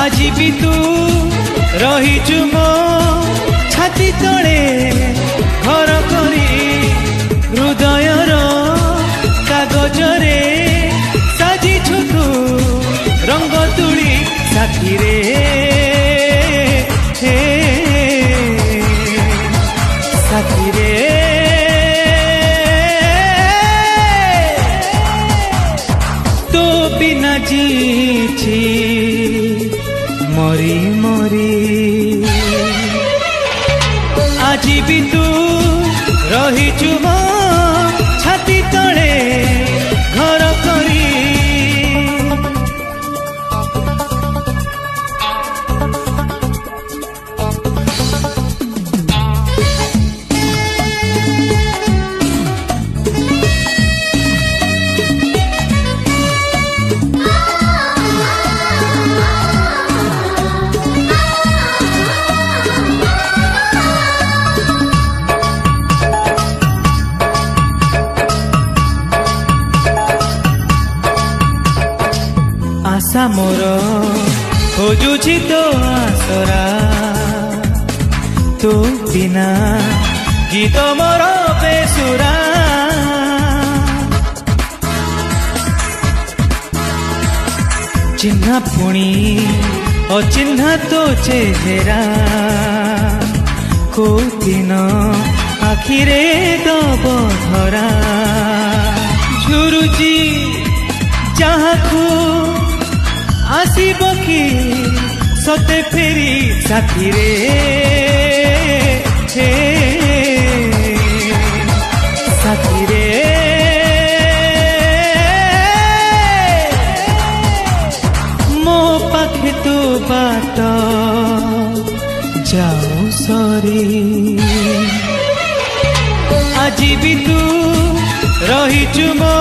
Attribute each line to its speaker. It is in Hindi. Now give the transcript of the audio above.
Speaker 1: आज भी तू रहीचु मो छाती तले घर करी हृदयर कागजरे साजिछु तू रंग तुली साथी रे साथी रे तो बिना जीची मरी मरी आज भी तू रहीचु मो छाती तले घर करी आशा मोर खोजुछि तो आसरा तू बिना गीत मोर बेसुरा चिन्हा पुणी अचिन्हा तो चेहरा को दिन आखिरे दब धरा झुरुची जहाखू आसीब कि सते फेरी साथी रे साथी रे मो पाखे तो बात जाओ सरी आज भी तू रहीचु मो